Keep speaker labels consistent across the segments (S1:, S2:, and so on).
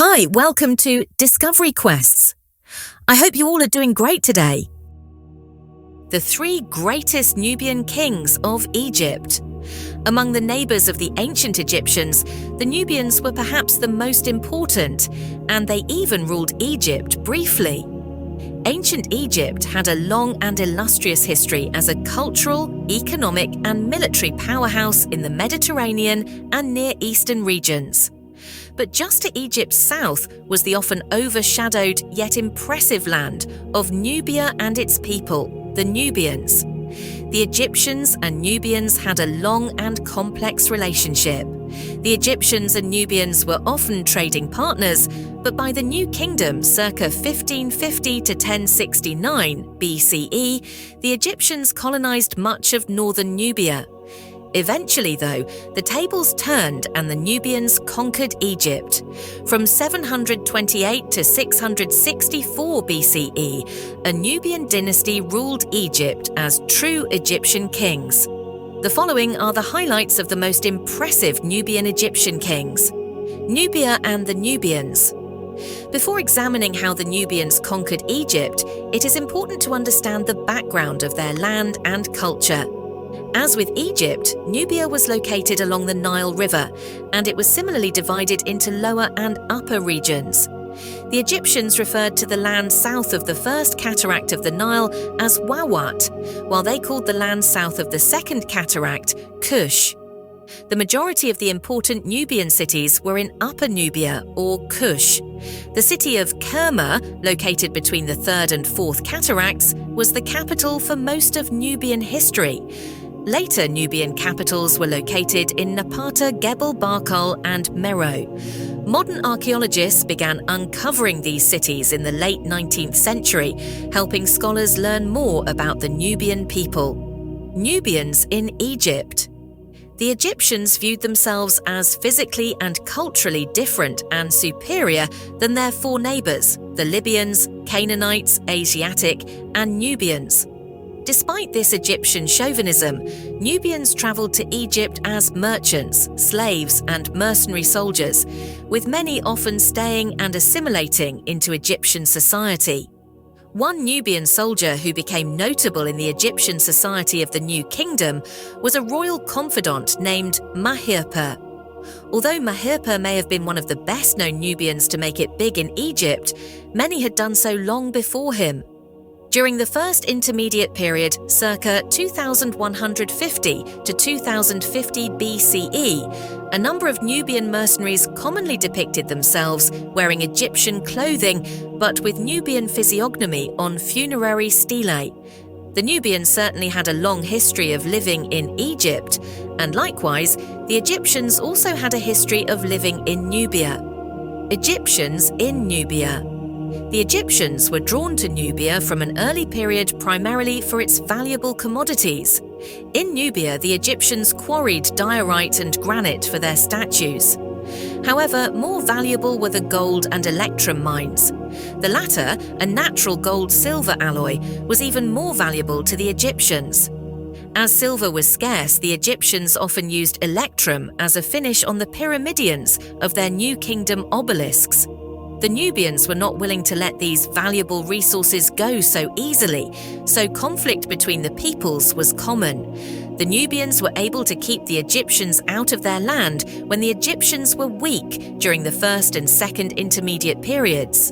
S1: Hi, welcome to DiscoveryQuests. I hope you all are doing great today. The three greatest Nubian kings of Egypt. Among the neighbours of the ancient Egyptians, the Nubians were perhaps the most important, and they even ruled Egypt briefly. Ancient Egypt had a long and illustrious history as a cultural, economic and military powerhouse in the Mediterranean and Near Eastern regions. But just to Egypt's south was the often overshadowed yet impressive land of Nubia and its people, the Nubians. The Egyptians and Nubians had a long and complex relationship. The Egyptians and Nubians were often trading partners, but by the New Kingdom circa 1550 to 1069 BCE, the Egyptians colonized much of northern Nubia. Eventually, though, the tables turned and the Nubians conquered Egypt. From 728 to 664 BCE, a Nubian dynasty ruled Egypt as true Egyptian kings. The following are the highlights of the most impressive Nubian Egyptian kings. Nubia and the Nubians. Before examining how the Nubians conquered Egypt, it is important to understand the background of their land and culture. As with Egypt, Nubia was located along the Nile River, and it was similarly divided into lower and upper regions. The Egyptians referred to the land south of the first cataract of the Nile as Wawat, while they called the land south of the second cataract Kush. The majority of the important Nubian cities were in Upper Nubia, or Kush. The city of Kerma, located between the third and fourth cataracts, was the capital for most of Nubian history. Later Nubian capitals were located in Napata, Gebel Barkal and Meroe. Modern archaeologists began uncovering these cities in the late 19th century, helping scholars learn more about the Nubian people. Nubians in Egypt. The Egyptians viewed themselves as physically and culturally different and superior than their four neighbours, the Libyans, Canaanites, Asiatic and Nubians. Despite this Egyptian chauvinism, Nubians travelled to Egypt as merchants, slaves and mercenary soldiers, with many often staying and assimilating into Egyptian society. One Nubian soldier who became notable in the Egyptian society of the New Kingdom was a royal confidant named Mahirper. Although Mahirper may have been one of the best-known Nubians to make it big in Egypt, many had done so long before him. During the first intermediate period, circa 2150 to 2050 BCE, a number of Nubian mercenaries commonly depicted themselves wearing Egyptian clothing but with Nubian physiognomy on funerary stelae. The Nubians certainly had a long history of living in Egypt, and likewise, the Egyptians also had a history of living in Nubia. Egyptians in Nubia. The Egyptians were drawn to Nubia from an early period primarily for its valuable commodities. In Nubia, the Egyptians quarried diorite and granite for their statues. However, more valuable were the gold and electrum mines. The latter, a natural gold-silver alloy, was even more valuable to the Egyptians. As silver was scarce, the Egyptians often used electrum as a finish on the pyramidions of their New Kingdom obelisks. The Nubians were not willing to let these valuable resources go so easily, so conflict between the peoples was common. The Nubians were able to keep the Egyptians out of their land when the Egyptians were weak during the first and second intermediate periods.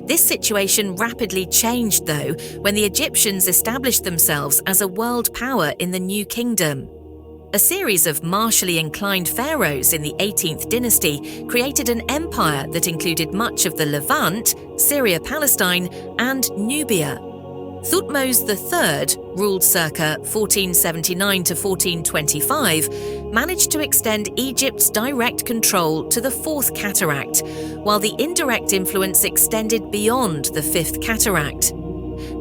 S1: This situation rapidly changed, though, when the Egyptians established themselves as a world power in the New Kingdom. A series of martially inclined pharaohs in the 18th dynasty created an empire that included much of the Levant, Syria-Palestine, and Nubia. Thutmose III, ruled circa 1479 to 1425, managed to extend Egypt's direct control to the Fourth Cataract, while the indirect influence extended beyond the Fifth Cataract.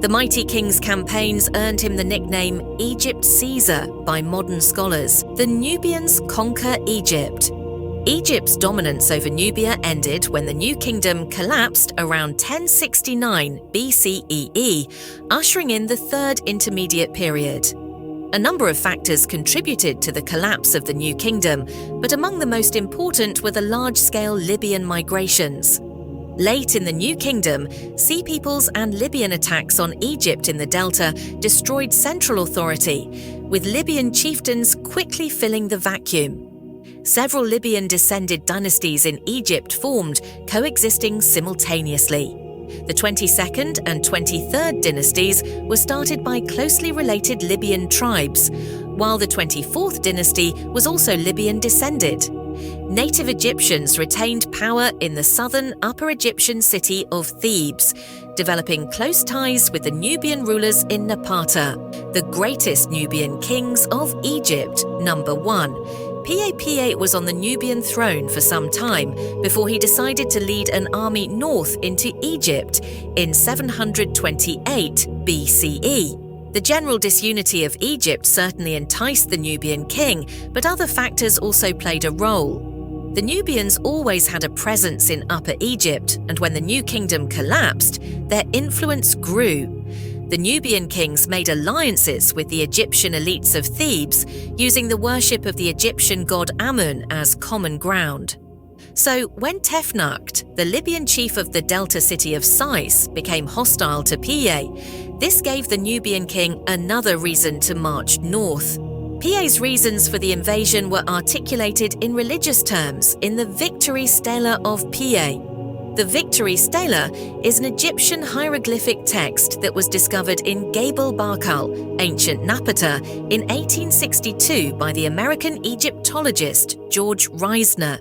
S1: The mighty king's campaigns earned him the nickname Egypt Caesar by modern scholars. The Nubians conquer Egypt. Egypt's dominance over Nubia ended when the New Kingdom collapsed around 1069 BCEE, ushering in the Third Intermediate Period. A number of factors contributed to the collapse of the new kingdom, but among the most important were the large-scale Libyan migrations. Late in the New Kingdom, Sea Peoples and Libyan attacks on Egypt in the Delta destroyed central authority, with Libyan chieftains quickly filling the vacuum. Several Libyan-descended dynasties in Egypt formed, coexisting simultaneously. The 22nd and 23rd dynasties were started by closely related Libyan tribes, while the 24th dynasty was also Libyan-descended. Native Egyptians retained power in the southern Upper Egyptian city of Thebes, developing close ties with the Nubian rulers in Napata, the greatest Nubian kings of Egypt. Number 1. Piye was on the Nubian throne for some time before he decided to lead an army north into Egypt in 728 BCE. The general disunity of Egypt certainly enticed the Nubian king, but other factors also played a role. The Nubians always had a presence in Upper Egypt, and when the New Kingdom collapsed, their influence grew. The Nubian kings made alliances with the Egyptian elites of Thebes, using the worship of the Egyptian god Amun as common ground. So, when Tefnakht, the Libyan chief of the delta city of Sais, became hostile to Piye, this gave the Nubian king another reason to march north. Piye's reasons for the invasion were articulated in religious terms in the Victory Stela of Piye. The Victory Stela is an Egyptian hieroglyphic text that was discovered in Gebel Barkal, ancient Napata, in 1862 by the American Egyptologist George Reisner.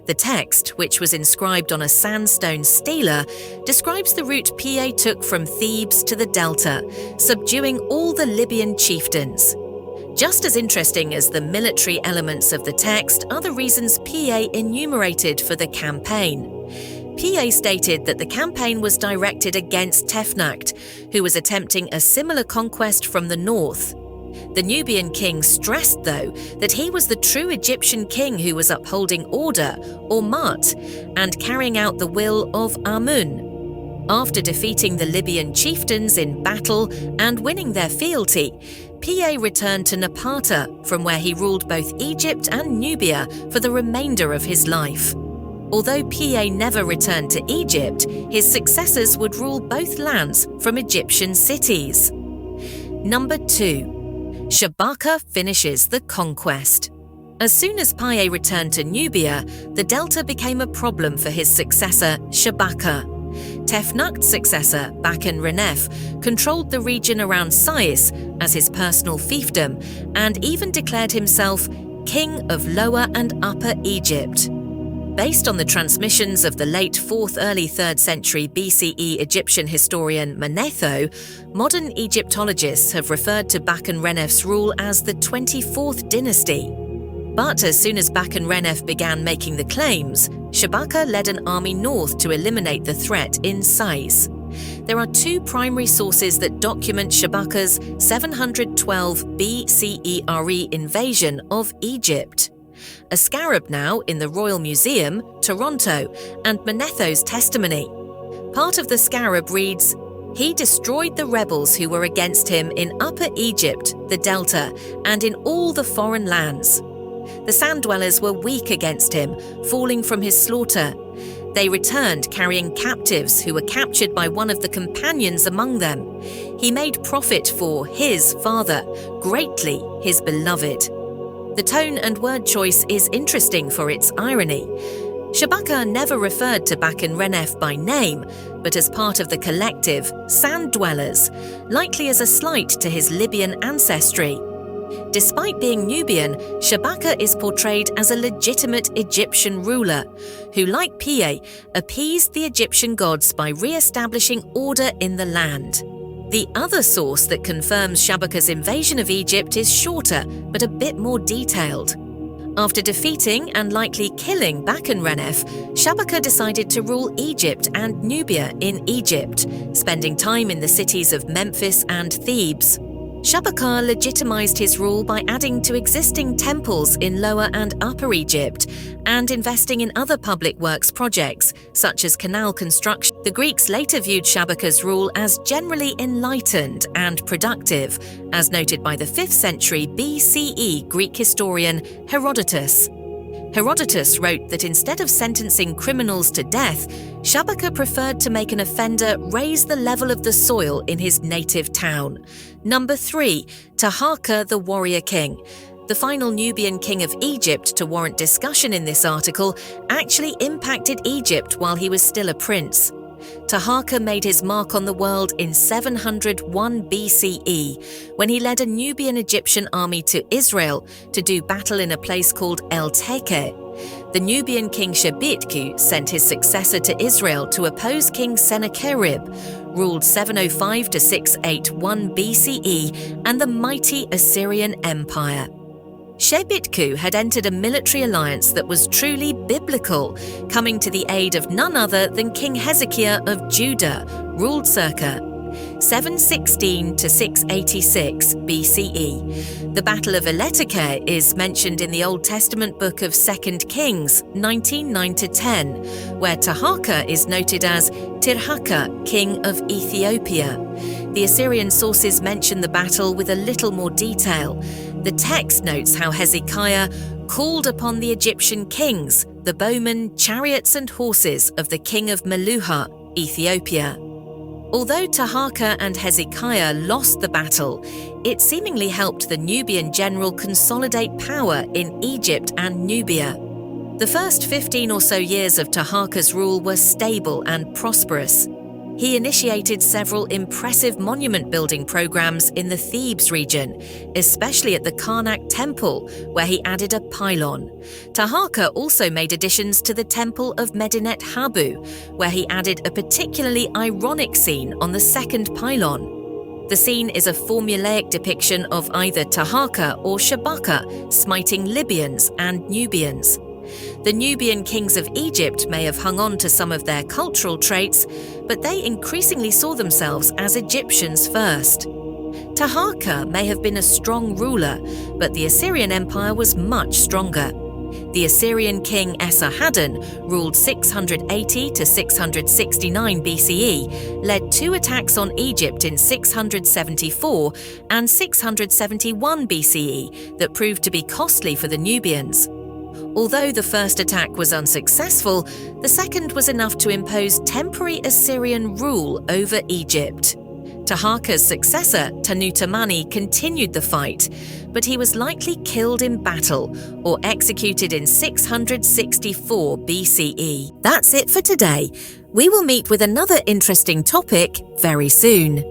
S1: The text, which was inscribed on a sandstone stela, describes the route Piye took from Thebes to the Delta, subduing all the Libyan chieftains. Just as interesting as the military elements of the text are the reasons Piye enumerated for the campaign. Piye stated that the campaign was directed against Tefnakht, who was attempting a similar conquest from the north. The Nubian king stressed, though, that he was the true Egyptian king who was upholding order, or Mat, and carrying out the will of Amun. After defeating the Libyan chieftains in battle and winning their fealty, Piye returned to Napata, from where he ruled both Egypt and Nubia for the remainder of his life. Although Piye never returned to Egypt, his successors would rule both lands from Egyptian cities. Number 2. Shabaqa finishes the conquest. As soon as Piye returned to Nubia, the delta became a problem for his successor, Shabaqa. Tefnakht's successor, Bakan Renef, controlled the region around Sais as his personal fiefdom and even declared himself King of Lower and Upper Egypt. Based on the transmissions of the late 4th, early 3rd century BCE Egyptian historian Manetho, modern Egyptologists have referred to Bakan Renef's rule as the 24th dynasty. But as soon as Bakan Renef began making the claims, Shabaqa led an army north to eliminate the threat in Sais. There are two primary sources that document Shabaqa's 712 BCE invasion of Egypt. A scarab now in the Royal Museum, Toronto, and Manetho's testimony. Part of the scarab reads, "He destroyed the rebels who were against him in Upper Egypt, the Delta, and in all the foreign lands. The sand dwellers were weak against him, falling from his slaughter. They returned carrying captives who were captured by one of the companions among them. He made profit for his father, greatly his beloved." The tone and word choice is interesting for its irony. Shabaqa never referred to Bakan Renef by name, but as part of the collective sand dwellers, likely as a slight to his Libyan ancestry. Despite being Nubian, Shabaqa is portrayed as a legitimate Egyptian ruler who, like Piye, appeased the Egyptian gods by re-establishing order in the land. The other source that confirms Shabaqa's invasion of Egypt is shorter, but a bit more detailed. After defeating and likely killing Bakan Renef, Shabaqa decided to rule Egypt and Nubia in Egypt, spending time in the cities of Memphis and Thebes. Shabaqa legitimized his rule by adding to existing temples in Lower and Upper Egypt and investing in other public works projects, such as canal construction. The Greeks later viewed Shabaqa's rule as generally enlightened and productive, as noted by the 5th century BCE Greek historian Herodotus. Herodotus wrote that instead of sentencing criminals to death, Shabaqa preferred to make an offender raise the level of the soil in his native town. Number 3. Taharqa, the warrior king. The final Nubian king of Egypt to warrant discussion in this article actually impacted Egypt while he was still a prince. Taharqa made his mark on the world in 701 BCE when he led a Nubian Egyptian army to Israel to do battle in a place called El Teke. The Nubian king Shabaqa sent his successor to Israel to oppose King Sennacherib, ruled 705 to 681 BCE, and the mighty Assyrian Empire. Shabaqa had entered a military alliance that was truly biblical, coming to the aid of none other than King Hezekiah of Judah, ruled circa 716 to 686 BCE. The Battle of Eleteke is mentioned in the Old Testament book of 2 Kings 19:9-10, where Taharqa is noted as Taharqa, king of Ethiopia. The Assyrian sources mention the battle with a little more detail. The text notes how Hezekiah called upon the Egyptian kings, the bowmen, chariots and horses of the king of Meluhah, Ethiopia. Although Taharqa and Hezekiah lost the battle, it seemingly helped the Nubian general consolidate power in Egypt and Nubia. The first 15 or so years of Taharqa's rule were stable and prosperous. He initiated several impressive monument-building programs in the Thebes region, especially at the Karnak temple, where he added a pylon. Taharqa also made additions to the temple of Medinet Habu, where he added a particularly ironic scene on the second pylon. The scene is a formulaic depiction of either Taharqa or Shabaqa smiting Libyans and Nubians. The Nubian kings of Egypt may have hung on to some of their cultural traits, but they increasingly saw themselves as Egyptians first. Taharqa may have been a strong ruler, but the Assyrian Empire was much stronger. The Assyrian king Esarhaddon, ruled 680 to 669 BCE, led 2 attacks on Egypt in 674 and 671 BCE that proved to be costly for the Nubians. Although the first attack was unsuccessful, the second was enough to impose temporary Assyrian rule over Egypt. Taharqa's successor, Tanutamani, continued the fight, but he was likely killed in battle or executed in 664 BCE. That's it for today. We will meet with another interesting topic very soon.